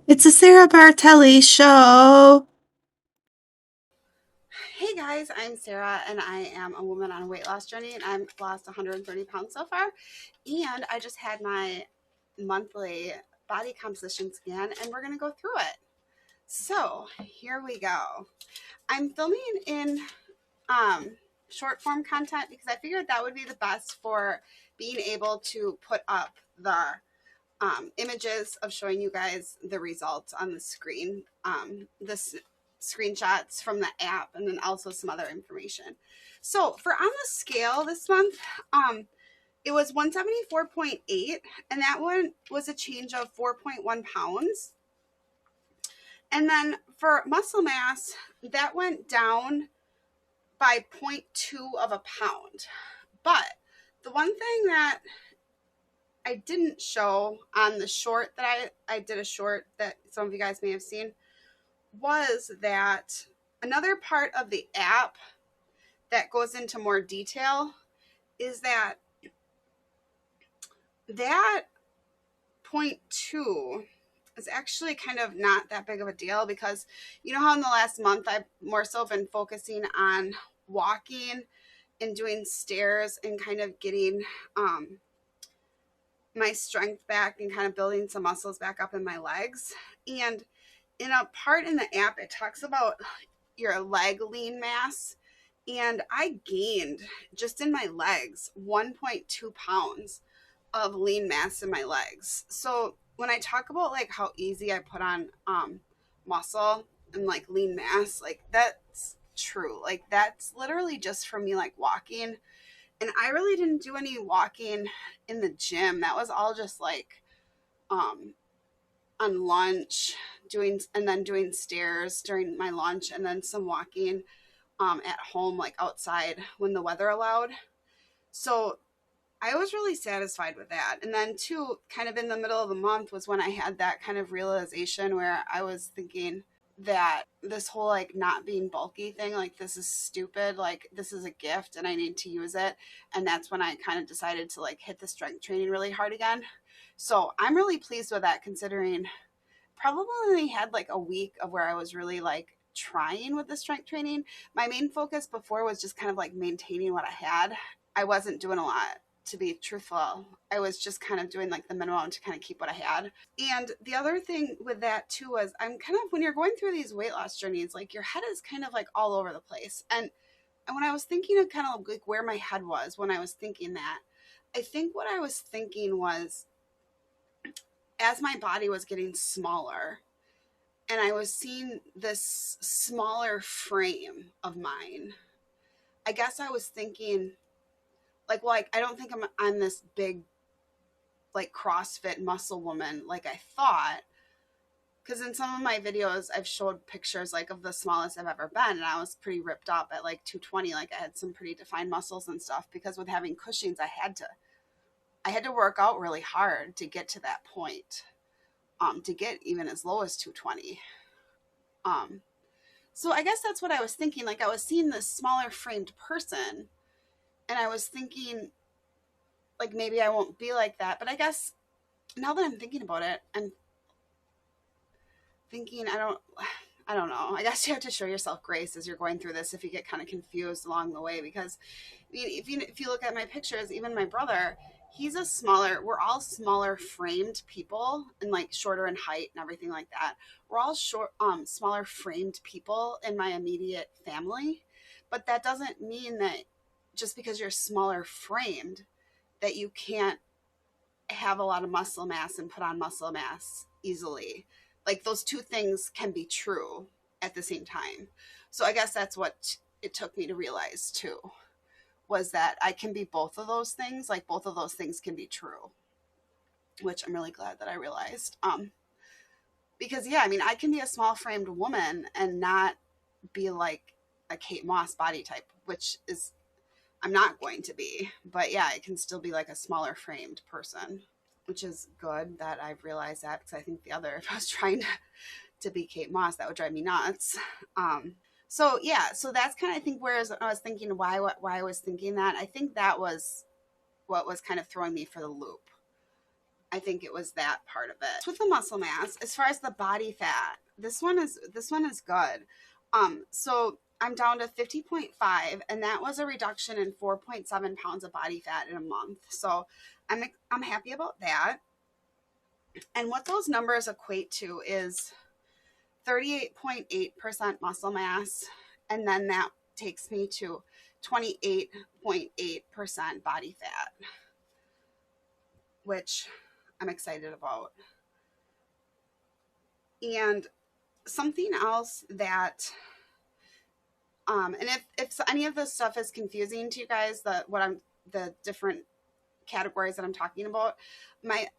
It's a Sarah Bartelli show. Hey guys, I'm Sarah and I am a woman on a weight loss journey and I've lost 130 pounds so far. And I just had my monthly body composition scan and we're going to go through it. So here we go. I'm filming in um, short form content because I figured that would be the best for being able to put up the images of showing you guys the results on the screen, this screenshots from the app, and then also some other information. So for on the scale this month, it was 174.8, and that one was a change of 4.1 pounds. And then for muscle mass, that went down by zero point 0.2 of a pound. But the one thing that I didn't show on the short that I did a short that some of you guys may have seen was that another part of the app that goes into more detail is that point two is actually kind of not that big of a deal because you know how in the last month I've more so been focusing on walking and doing stairs and kind of getting my strength back and kind of building some muscles back up in my legs. And in a part in the app, it talks about your leg lean mass. And I gained just in my legs 1.2 pounds of lean mass in my legs. So when I talk about like how easy I put on muscle and like lean mass, like that's true. Like that's literally just from me like walking. And I really didn't do any walking in the gym. That was all just like um on lunch doing and then doing stairs during my lunch and then some walking at home like outside when the weather allowed. So I was really satisfied with that. And then too, kind of in the middle of the month was when I had that kind of realization where I was thinking that this whole like not being bulky thing, like this is stupid, like this is a gift and I need to use it. And that's when I kind of decided to like hit the strength training really hard again. So I'm really pleased with that considering probably only had like a week of where I was really like trying with the strength training. My main focus before was just kind of like maintaining what I had. I wasn't doing a lot to be truthful. I was just kind of doing like the minimum to kind of keep what I had. And the other thing with that too was I'm kind of when you're going through these weight loss journeys, like your head is kind of like all over the place. And when I was thinking of kind of like where my head was when I was thinking that, I think what I was thinking was as my body was getting smaller, and I was seeing this smaller frame of mine. I guess I was thinking like I don't think I'm this big like CrossFit muscle woman like I thought because in some of my videos I've showed pictures like of the smallest I've ever been and I was pretty ripped up at like 220, like I had some pretty defined muscles and stuff because with having Cushing's I had to work out really hard to get to that point, to get even as low as 220. um So I guess that's what I was thinking. Like I was seeing this smaller framed person and I was thinking like maybe I won't be like that. But I guess now that I'm thinking about it, I'm thinking I don't know. I guess you have to show yourself grace as you're going through this if you get kind of confused along the way because I mean if you look at my pictures, even my brother, he's a smaller we're all smaller framed people and like shorter in height and everything like that. We're all short smaller framed people in my immediate family, but that doesn't mean that just because you're smaller framed that you can't have a lot of muscle mass and put on muscle mass easily. Like those two things can be true at the same time. So I guess that's what it took me to realize too, was that I can be both of those things. Like both of those things can be true, which I'm really glad that I realized. Because yeah, I mean, I can be a small framed woman and not be like a Kate Moss body type, which is I'm not going to be. But yeah, I can still be like a smaller framed person, which is good that I've realized that because I think the other, if I was trying to be Kate Moss, that would drive me nuts. So yeah, so that's kind of I think where I was thinking why I was thinking that. I think that was what was kind of throwing me for the loop. I think it was that part of it. With the muscle mass, as far as the body fat, this one is good. So I'm down to 50.5, and that was a reduction in 4.7 pounds of body fat in a month. So I'm happy about that. And what those numbers equate to is 38.8% muscle mass, and then that takes me to 28.8% body fat, which I'm excited about. And something else that and if any of this stuff is confusing to you guys, the different categories that I'm talking about,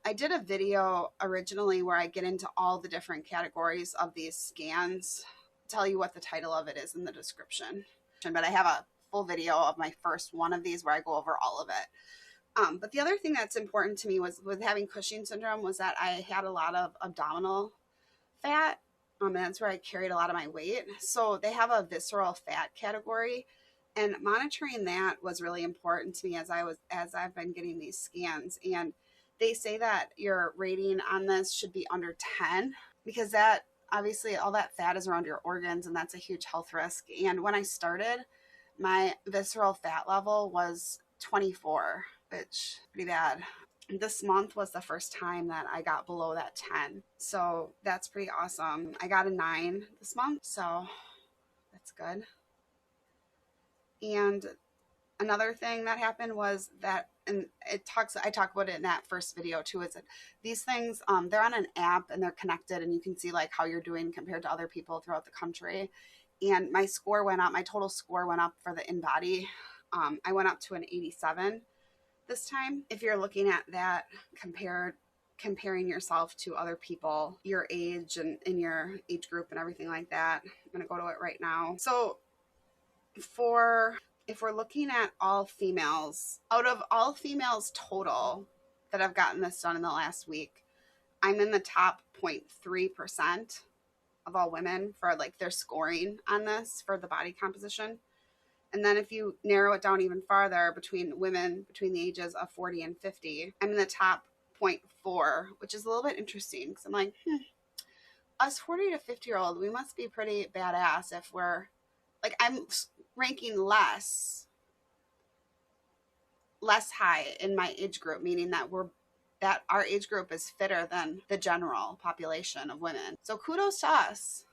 I did a video originally where I get into all the different categories of these scans. Tell you what the title of it is in the description, but I have a full video of my first one of these where I go over all of it. But the other thing that's important to me was with having Cushing syndrome was that I had a lot of abdominal fat. And that's where I carried a lot of my weight. So they have a visceral fat category, and monitoring that was really important to me as I've been getting these scans. And they say that your rating on this should be under 10, because that obviously all that fat is around your organs, and that's a huge health risk. And when I started, my visceral fat level was 24, which is pretty bad. This month was the first time that I got below that 10. So that's pretty awesome. I got a 9 this month, so that's good. And another thing that happened was that, and I talk about it in that first video too, is that these things, they're on an app and they're connected, and you can see like how you're doing compared to other people throughout the country. And my score went up, my total score went up for the InBody. I went up to an 87 this time. If you're looking at that comparing yourself to other people, your age and in your age group and everything like that, I'm going to go to it right now. So if we're looking at all females, out of all females total that have gotten this done in the last week, I'm in the top 0.3% of all women for like their scoring on this for the body composition. And then if you narrow it down even farther between women between the ages of 40 and 50, I'm in the top 0.4, which is a little bit interesting because I'm like, us 40 to 50-year-old, we must be pretty badass if we're like, I'm ranking less high in my age group, meaning that our age group is fitter than the general population of women. So kudos to us,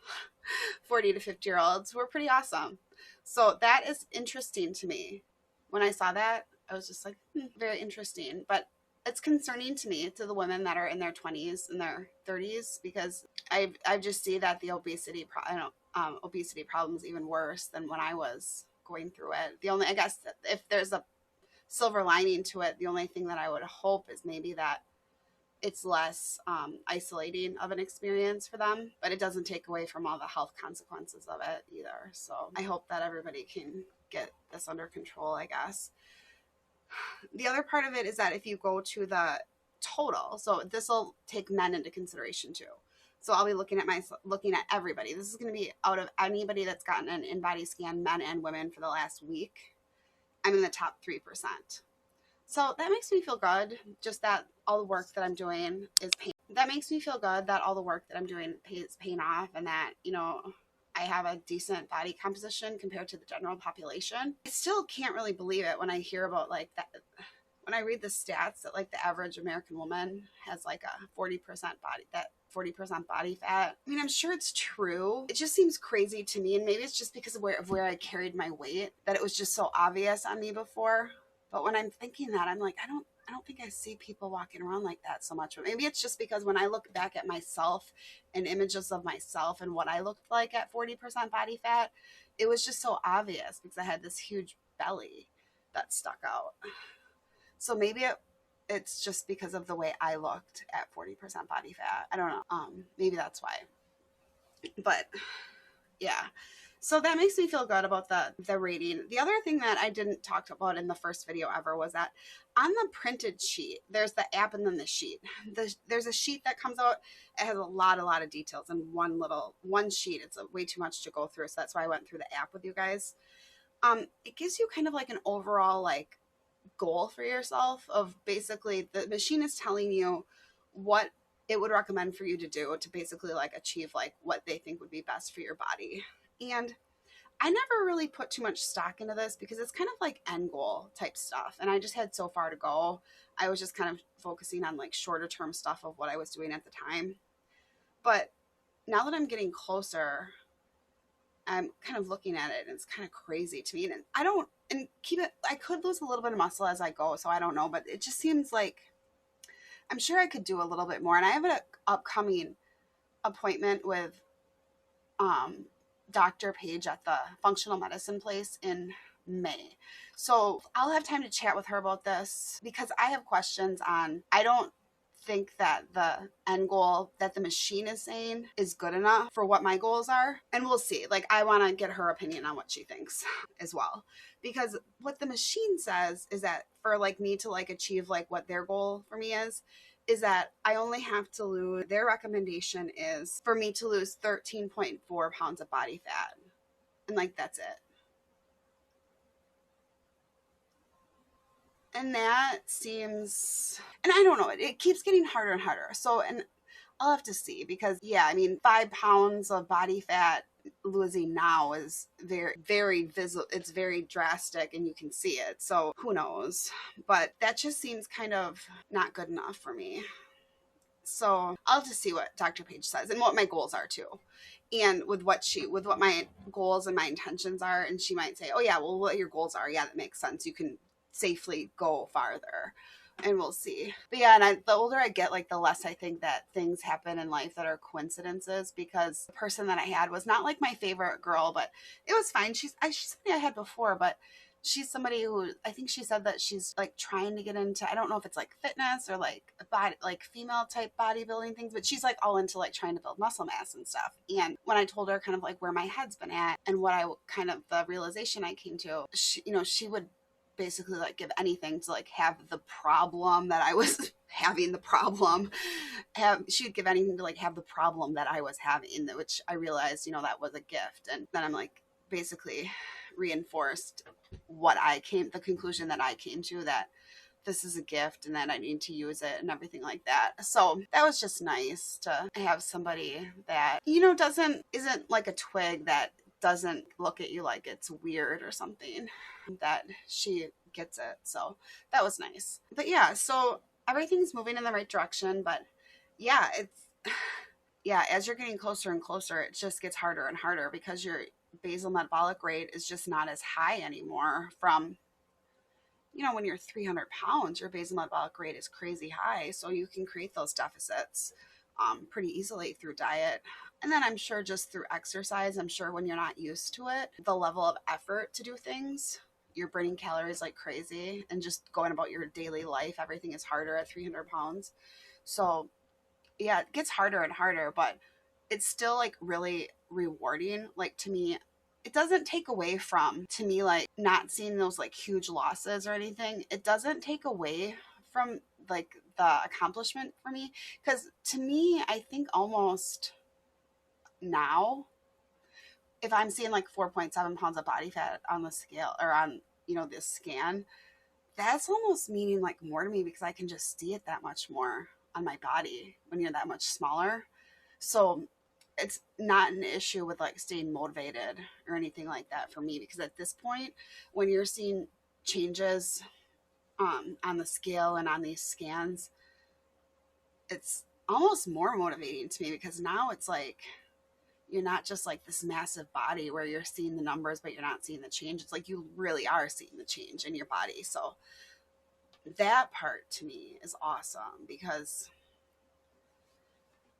40 to 50-year-olds. We're pretty awesome. So that is interesting to me. When I saw that, I was just like, very interesting. But it's concerning to me, to the women that are in their 20s and their 30s, because I just see that the obesity problem is even worse than when I was going through it. The only, I guess, if there's a silver lining to it, the only thing that I would hope is maybe that it's less isolating of an experience for them, but it doesn't take away from all the health consequences of it either. So I hope that everybody can get this under control, I guess. The other part of it is that if you go to the total, so this will take men into consideration too. So I'll be looking at everybody. This is going to be out of anybody that's gotten an InBody scan, men and women, for the last week. I'm in the top 3%. So that makes me feel good, just that all the work that I'm doing is paying. That makes me feel good that all the work that I'm doing is paying off, and that, you know, I have a decent body composition compared to the general population. I still can't really believe it when I hear about like that, when I read the stats that like the average American woman has like a 40% body fat. I mean, I'm sure it's true. It just seems crazy to me, and maybe it's just because of where I carried my weight, that it was just so obvious on me before. But when I'm thinking that, I'm like, I don't think I see people walking around like that so much. But maybe it's just because when I look back at myself and images of myself and what I looked like at 40% body fat, it was just so obvious because I had this huge belly that stuck out. So maybe it's just because of the way I looked at 40% body fat. I don't know. Maybe that's why. But yeah. So that makes me feel good about the rating. The other thing that I didn't talk about in the first video ever was that on the printed sheet, there's the app and then the sheet. There's a sheet that comes out. It has a lot of details in one sheet. It's way too much to go through. So that's why I went through the app with you guys. It gives you kind of like an overall like goal for yourself of basically the machine is telling you what it would recommend for you to do to basically like achieve like what they think would be best for your body. And I never really put too much stock into this because it's kind of like end goal type stuff. And I just had so far to go. I was just kind of focusing on like shorter term stuff of what I was doing at the time. But now that I'm getting closer, I'm kind of looking at it and it's kind of crazy to me. And I don't, and keep it, I could lose a little bit of muscle as I go. So I don't know, but it just seems like I'm sure I could do a little bit more. And I have an upcoming appointment with um, Dr. Page at the functional medicine place in May. So I'll have time to chat with her about this because I have questions on, I don't think that the end goal that the machine is saying is good enough for what my goals are. And we'll see. Like, I want to get her opinion on what she thinks as well. Because what the machine says is that for like me to like achieve like what their goal for me is that I only have to lose, their recommendation is for me to lose 13.4 pounds of body fat. And like, that's it. And that seems, and I don't know, it keeps getting harder and harder. So, and I'll have to see because, yeah, I mean, 5 pounds of body fat losing now is very, very visible. It's very drastic and you can see it. So who knows? But that just seems kind of not good enough for me. So I'll have to see what Dr. Page says and what my goals are too. And with what my goals and my intentions are. And she might say, oh yeah, well, what your goals are. Yeah, that makes sense. You can safely go farther and we'll see. But yeah, and the older I get, like the less I think that things happen in life that are coincidences because the person that I had was not like my favorite girl, but it was fine. She's somebody I had before, but she's somebody who I think she said that she's like trying to get into, I don't know if it's like fitness or like body, like female type bodybuilding things, but she's like all into like trying to build muscle mass and stuff. And when I told her kind of like where my head's been at and what I kind of the realization I came to, she would basically like give anything to like have the problem that I was having the problem she'd give anything to like have the problem that I was having, which I realized, that was a gift. And then I'm like basically reinforced the conclusion that I came to, that this is a gift and that I need to use it and everything like that. So that was just nice to have somebody that, isn't like a twig that doesn't look at you like it's weird or something, that she gets it. So that was nice. But yeah, so everything's moving in the right direction. But yeah, yeah, as you're getting closer and closer, it just gets harder and harder because your basal metabolic rate is just not as high anymore from, when you're 300 pounds, your basal metabolic rate is crazy high. So you can create those deficits pretty easily through diet. And then I'm sure just through exercise, I'm sure when you're not used to it, the level of effort to do things, you're burning calories like crazy and just going about your daily life. Everything is harder at 300 pounds. So yeah, it gets harder and harder, but it's still like really rewarding. Like to me, it doesn't take away from, to me, like not seeing those like huge losses or anything. It doesn't take away from like the accomplishment for me. Because to me, I think almost now, if I'm seeing like 4.7 pounds of body fat on the scale or on, this scan, that's almost meaning like more to me because I can just see it that much more on my body when you're that much smaller. So it's not an issue with like staying motivated or anything like that for me, because at this point, when you're seeing changes on the scale and on these scans, it's almost more motivating to me because now it's like you're not just like this massive body where you're seeing the numbers but you're not seeing the change. It's like you really are seeing the change in your body. So that part to me is awesome because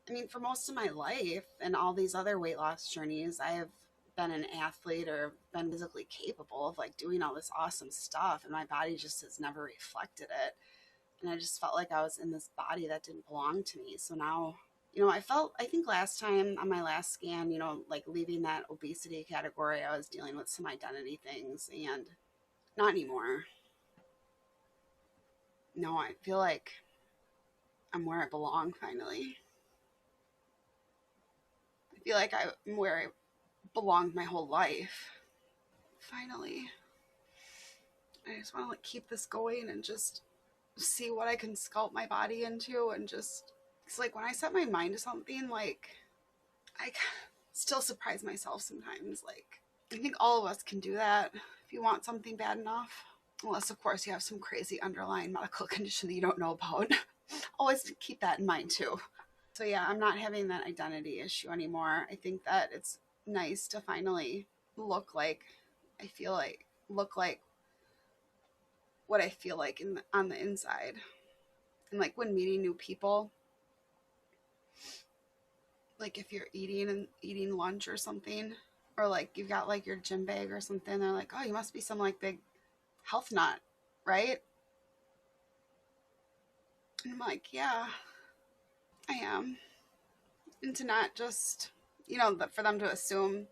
I mean, for most of my life and all these other weight loss journeys, I have been an athlete or been physically capable of like doing all this awesome stuff, and my body just has never reflected it. And I just felt like I was in this body that didn't belong to me. So now, I think last time on my last scan, like leaving that obesity category, I was dealing with some identity things, and not anymore. No, I feel like I'm where I belong finally. I feel like I'm where I belonged my whole life. Finally. I just want to like keep this going and just see what I can sculpt my body into and just It's like when I set my mind to something, like I still surprise myself sometimes. Like I think all of us can do that if you want something bad enough. Unless, of course, you have some crazy underlying medical condition that you don't know about. Always keep that in mind, too. So, yeah, I'm not having that identity issue anymore. I think that it's nice to finally look like look like what I feel like on the inside. And, like, when meeting new people, like, if you're eating lunch or something, or, like, you've got, like, your gym bag or something, they're like, oh, you must be some, like, big health nut, right? And I'm like, yeah, I am. And to not just, for them to assume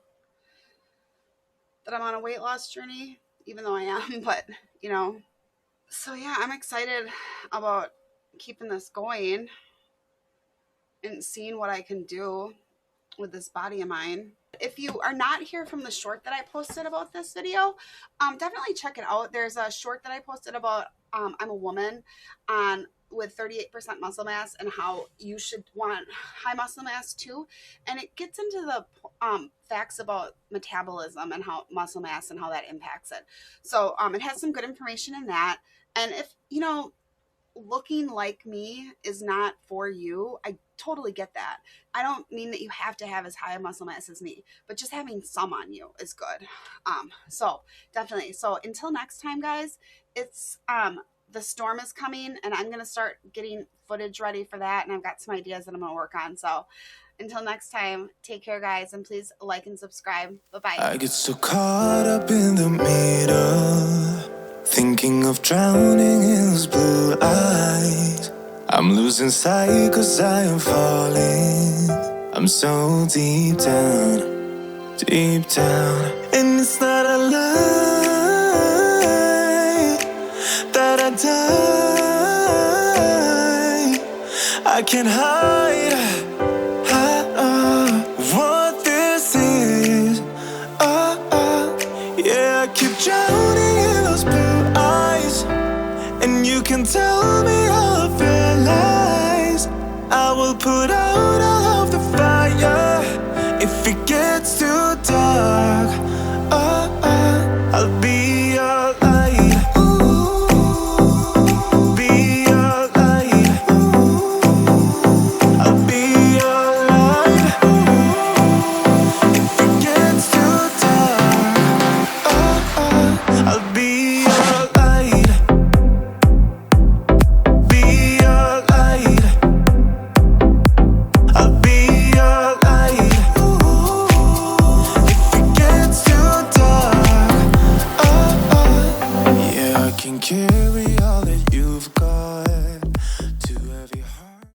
that I'm on a weight loss journey, even though I am, but, So yeah, I'm excited about keeping this going and seeing what I can do with this body of mine. If you are not here from the short that I posted about this video, definitely check it out. There's a short that I posted about I'm a woman with 38% muscle mass and how you should want high muscle mass too. And it gets into the facts about metabolism and how muscle mass and how that impacts it. So it has some good information in that. And if, looking like me is not for you, I totally get that. I don't mean that you have to have as high a muscle mass as me, but just having some on you is good. So definitely. So until next time, guys, it's the storm is coming and I'm going to start getting footage ready for that. And I've got some ideas that I'm going to work on. So until next time, take care, guys, and please like and subscribe. Bye-bye. I get so caught up in the middle, thinking of drowning in those blue eyes. I'm losing sight 'cause I am falling. I'm so deep down, and it's not a lie that I die. I can't hide